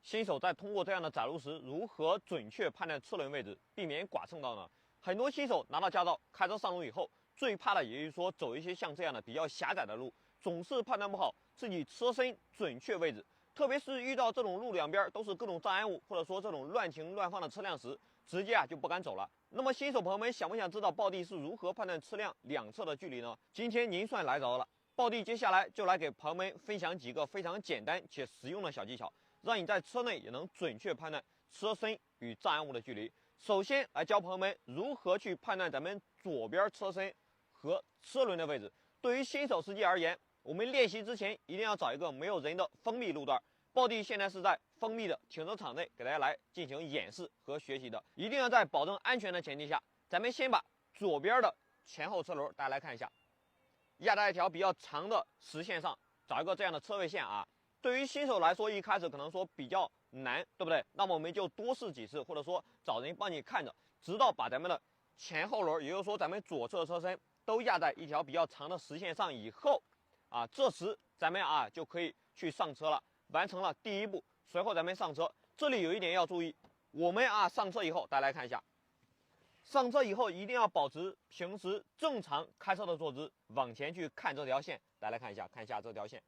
新手在通过这样的窄路时，如何准确判断车轮位置，避免剐蹭到呢？很多新手拿到驾照，开车上路以后，最怕的也就是说走一些像这样的比较狭窄的路，总是判断不好自己车身准确位置。特别是遇到这种路两边都是各种障碍物，或者说这种乱停乱放的车辆时，直接就不敢走了。那么新手朋友们想不想知道暴地是如何判断车辆两侧的距离呢？今天您算来着了。暴地接下来就来给朋友们分享几个非常简单且实用的小技巧，让你在车内也能准确判断车身与障碍物的距离。首先来教朋友们如何去判断咱们左边车身和车轮的位置。对于新手司机而言，我们练习之前一定要找一个没有人的封闭路段。暴地现在是在封闭的停车场内给大家来进行演示和学习的，一定要在保证安全的前提下，咱们先把左边的前后车轮大家来看一下，压在一条比较长的实线上，找一个这样的车位线啊。对于新手来说，一开始可能说比较难，对不对？那么我们就多试几次，或者说找人帮你看着，直到把咱们的前后轮，也就是说咱们左侧车身都压在一条比较长的实线上以后，这时咱们就可以去上车了，完成了第一步。随后咱们上车，这里有一点要注意，我们上车以后，大家来看一下。上车以后一定要保持平时正常开车的坐姿，往前去看这条线。大家来看一下，看一下这条线。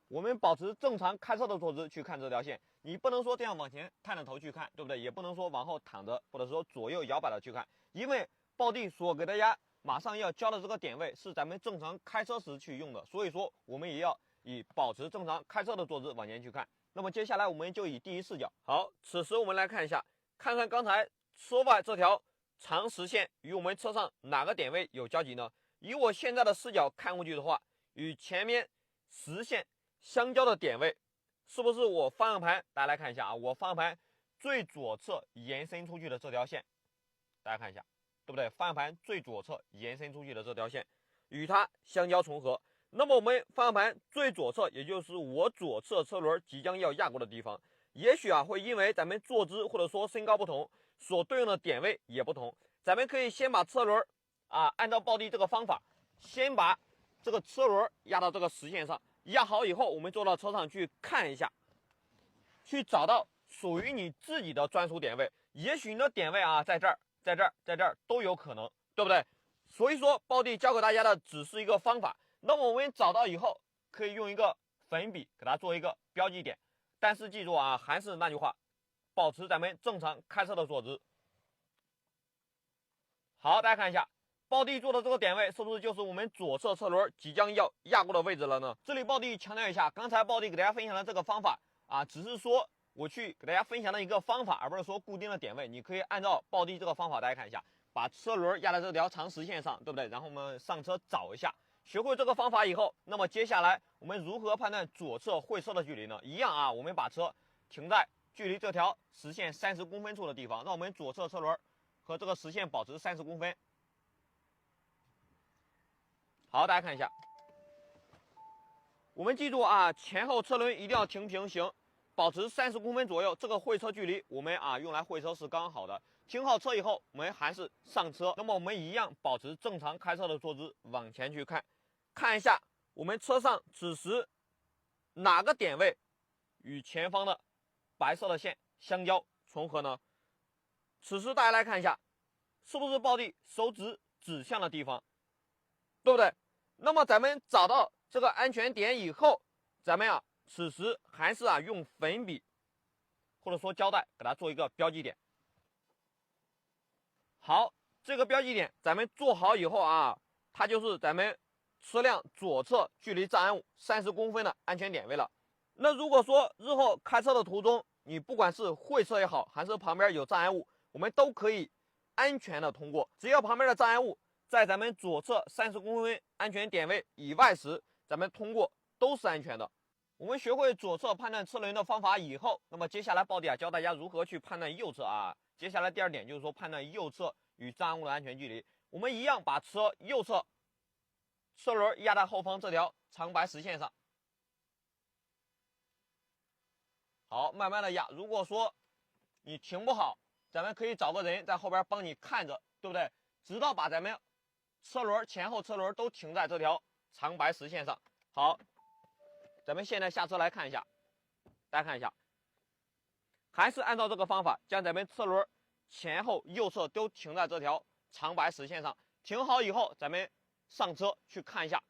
我们保持正常开车的坐姿去看这条线，你不能说这样往前探着头去看，对不对？也不能说往后躺着，或者说左右摇摆的去看，因为暴地所给大家马上要教的这个点位是咱们正常开车时去用的，所以说我们也要以保持正常开车的坐姿往前去看。那么接下来我们就以第一视角。好，此时我们来看一下，看看刚才车外这条长实线与我们车上哪个点位有交集呢？以我现在的视角看过去的话，与前面实线相交的点位，是不是我方向盘？大家来看一下我方向盘最左侧延伸出去的这条线，大家看一下，对不对？方向盘最左侧延伸出去的这条线与它相交重合。那么我们方向盘最左侧，也就是我左侧车轮即将要压过的地方，也许会因为咱们坐姿或者说身高不同，所对应的点位也不同。咱们可以先把车轮按照暴地这个方法，先把这个车轮压到这个实线上，压好以后，我们坐到车上去看一下，去找到属于你自己的专属点位。也许你的点位在这儿，在这儿，在这儿都有可能，对不对？所以说暴地教给大家的只是一个方法。那么我们找到以后，可以用一个粉笔给它做一个标记点。但是记住还是那句话，保持咱们正常开车的坐姿。好，大家看一下，暴地做的这个点位是不是就是我们左侧车轮即将要压过的位置了呢？这里暴地强调一下，刚才暴地给大家分享的这个方法只是说我去给大家分享的一个方法，而不是说固定的点位。你可以按照暴地这个方法，大家看一下，把车轮压在这条长实线上，对不对？然后我们上车找一下。学会这个方法以后，那么接下来我们如何判断左侧会车的距离呢？一样我们把车停在距离这条实线30公分处的地方，让我们左侧车轮和这个实线保持30公分。好，大家看一下，我们记住前后车轮一定要停平行，保持30公分左右，这个会车距离我们用来会车是刚好的。停好车以后，我们还是上车，那么我们一样保持正常开车的坐姿，往前去看，看一下我们车上此时哪个点位与前方的白色的线相交重合呢？此时大家来看一下，是不是暴地手指指向的地方，对不对？那么咱们找到这个安全点以后，咱们此时还是用粉笔或者说胶带给它做一个标记点。好，这个标记点咱们做好以后它就是咱们车辆左侧距离障碍物30公分的安全点位了。那如果说日后开车的途中，你不管是会车也好，还是旁边有障碍物，我们都可以安全的通过。只要旁边的障碍物在咱们左侧30公分安全点位以外时，咱们通过都是安全的。我们学会左侧判断车轮的方法以后，那么接下来暴地教大家如何去判断右侧接下来第二点就是说判断右侧与障碍物的安全距离。我们一样把车右侧车轮压在后方这条长白实线上。好，慢慢的压。如果说你停不好，咱们可以找个人在后边帮你看着，对不对？直到把咱们车轮前后车轮都停在这条长白实线上。好，咱们现在下车来看一下，大家看一下，还是按照这个方法，将咱们车轮前后右侧都停在这条长白实线上。停好以后，咱们上车去看一下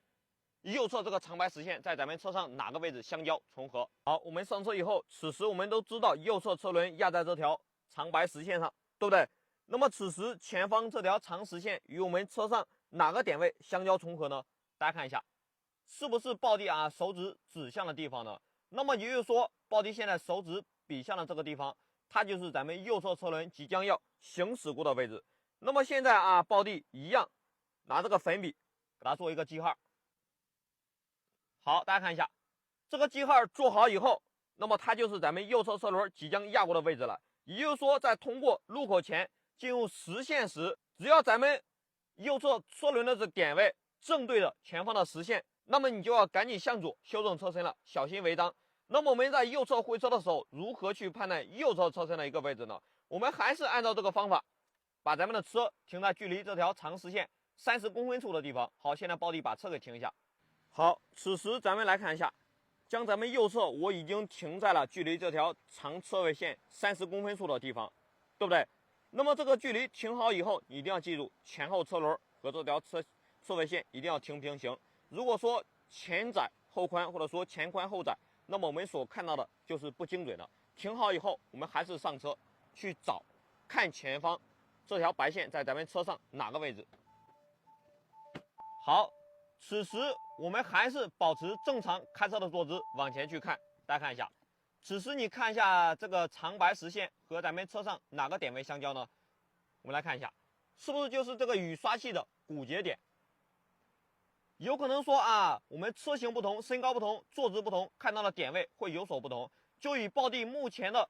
右侧这个长白实线在咱们车上哪个位置相交重合。好，我们上车以后，此时我们都知道右侧车轮压在这条长白实线上，对不对？那么此时前方这条长实线与我们车上哪个点位相交重合呢？大家看一下，是不是暴地手指指向的地方呢？那么也就是说，暴地现在手指比向的这个地方，它就是咱们右侧车轮即将要行驶过的位置。那么现在暴地一样拿这个粉笔给它做一个记号。好，大家看一下，这个记号做好以后，那么它就是咱们右侧车轮即将压过的位置了。也就是说，在通过路口前进入实线时，只要咱们右侧车轮的这点位正对着前方的实线，那么你就要赶紧向左修正车身了，小心违章。那么我们在右侧回车的时候，如何去判断右侧车身的一个位置呢？我们还是按照这个方法，把咱们的车停在距离这条长实线30公分处的地方。好，现在暴地把车给停一下。好，此时咱们来看一下，将咱们右侧我已经停在了距离这条长车尾线30公分处的地方，对不对？那么这个距离停好以后，你一定要记住前后车轮和这条车尾线一定要停平行。如果说前窄后宽，或者说前宽后窄，那么我们所看到的就是不精准的。停好以后，我们还是上车去看前方这条白线在咱们车上哪个位置。好，此时我们还是保持正常开车的坐姿往前去看。大家看一下，此时你看一下这个长白实线和咱们车上哪个点位相交呢？我们来看一下，是不是就是这个雨刷器的骨节点？有可能说我们车型不同，身高不同，坐姿不同，看到的点位会有所不同。就以暴地目前的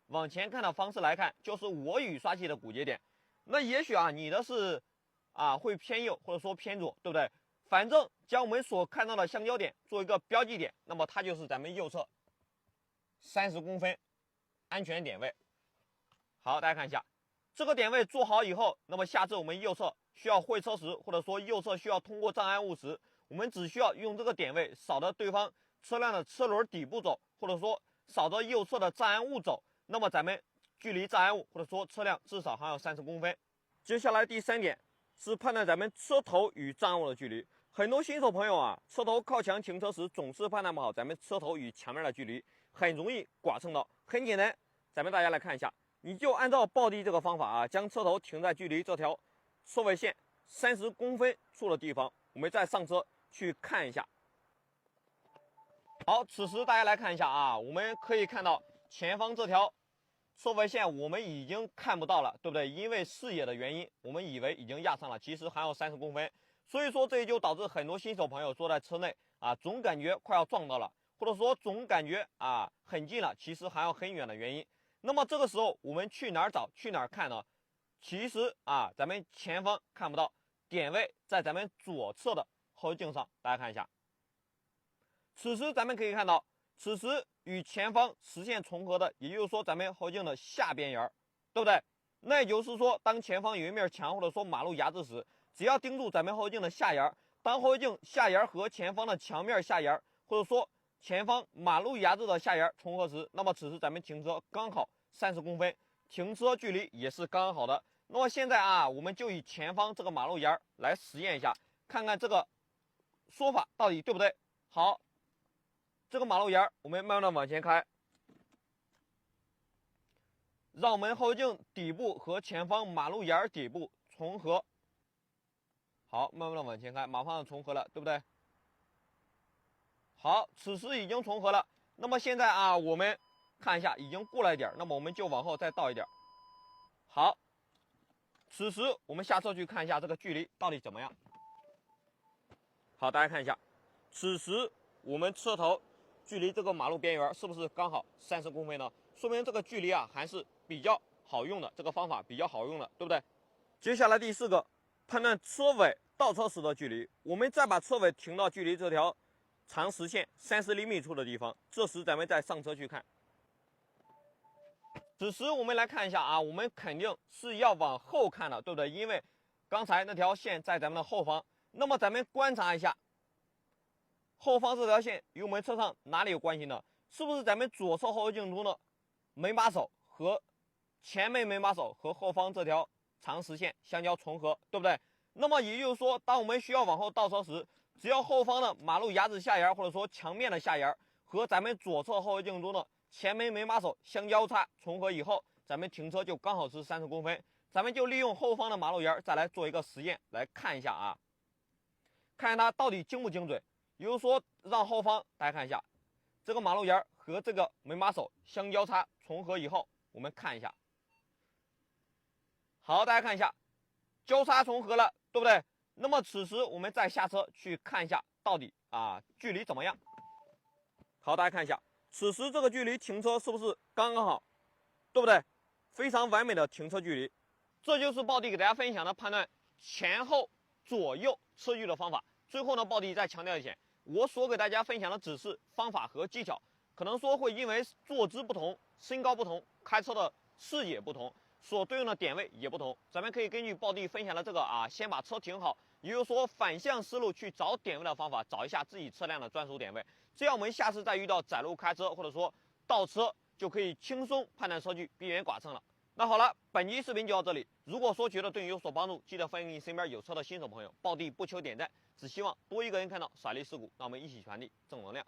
往前看的方式来看，就是我雨刷器的骨节点。那也许你的是会偏右或者说偏左，对不对？反正将我们所看到的相交点做一个标记点，那么它就是咱们右侧30公分安全点位。好，大家看一下这个点位做好以后，那么下次我们右侧需要会车时，或者说右侧需要通过障碍物时，我们只需要用这个点位扫着对方车辆的车轮底部走，或者说扫着右侧的障碍物走，那么咱们距离障碍物或者说车辆至少还有30公分。接下来第3点是判断咱们车头与障碍物的距离。很多新手朋友车头靠墙停车时总是判断不好咱们车头与墙面的距离，很容易剐蹭到。很简单，咱们大家来看一下，你就按照暴地这个方法将车头停在距离这条车尾线30公分处的地方，我们再上车去看一下。好，此时大家来看一下我们可以看到前方这条车尾线我们已经看不到了，对不对？因为视野的原因，我们以为已经压上了，其实还有30公分。所以说这也就导致很多新手朋友坐在车内总感觉快要撞到了，或者说总感觉很近了，其实还要很远的原因。那么这个时候我们去哪儿找去哪儿看呢？其实咱们前方看不到，点位在咱们左侧的后视镜上，大家看一下。此时咱们可以看到，此时与前方实线重合的，也就是说咱们后视镜的下边沿，对不对？那也就是说，当前方有一面墙或者说马路牙子时，只要盯住咱们后视镜的下沿，当后视镜下沿和前方的墙面下沿，或者说前方马路牙子的下沿重合时，那么此时咱们停车刚好30公分，停车距离也是刚刚好的。那么现在我们就以前方这个马路沿来实验一下，看看这个说法到底对不对。好，这个马路沿我们慢慢的往前开，让我们后视镜底部和前方马路沿底部重合。好，慢慢的往前开，马上重合了，对不对？好，此时已经重合了。那么现在我们看一下，已经过来一点，那么我们就往后再倒一点。好，此时我们下车去看一下这个距离到底怎么样。好，大家看一下，此时我们车头距离这个马路边缘是不是刚好30公分呢？说明这个距离还是比较好用的，这个方法比较好用的，对不对？接下来第4个，判断车尾倒车时的距离。我们再把车尾停到距离这条长实线30厘米处的地方，这时咱们再上车去看。此时我们来看一下我们肯定是要往后看的，对不对？因为刚才那条线在咱们的后方，那么咱们观察一下，后方这条线与我们车上哪里有关系呢？是不是咱们左侧后视镜中的门把手和前门门把手和后方这条长实线相交重合，对不对？那么也就是说，当我们需要往后倒车时，只要后方的马路牙子下沿或者说墙面的下沿和咱们左侧后视镜中的前门门把手相交叉重合以后，咱们停车就刚好是30公分。咱们就利用后方的马路沿再来做一个实验，来看一下啊，看看它到底精不精准。也就是说，让后方大家看一下，这个马路沿和这个门把手相交叉重合以后，我们看一下。好，大家看一下，交叉重合了，对不对？那么此时我们再下车去看一下，到底距离怎么样？好，大家看一下，此时这个距离停车是不是刚刚好，对不对？非常完美的停车距离。这就是暴弟给大家分享的判断前后左右车距的方法。最后呢，暴弟再强调一点，我所给大家分享的只是方法和技巧，可能说会因为坐姿不同、身高不同、开车的视野不同，所对应的点位也不同。咱们可以根据暴弟分享的这个先把车停好，也就是说反向思路去找点位的方法，找一下自己车辆的专属点位。这样我们下次再遇到窄路开车或者说倒车，就可以轻松判断车距，避免剐蹭了。那好了，本期视频就到这里。如果说觉得对你有所帮助，记得分享给你身边有车的新手朋友。暴弟不求点赞，只希望多一个人看到，甩力事故。让我们一起传递正能量。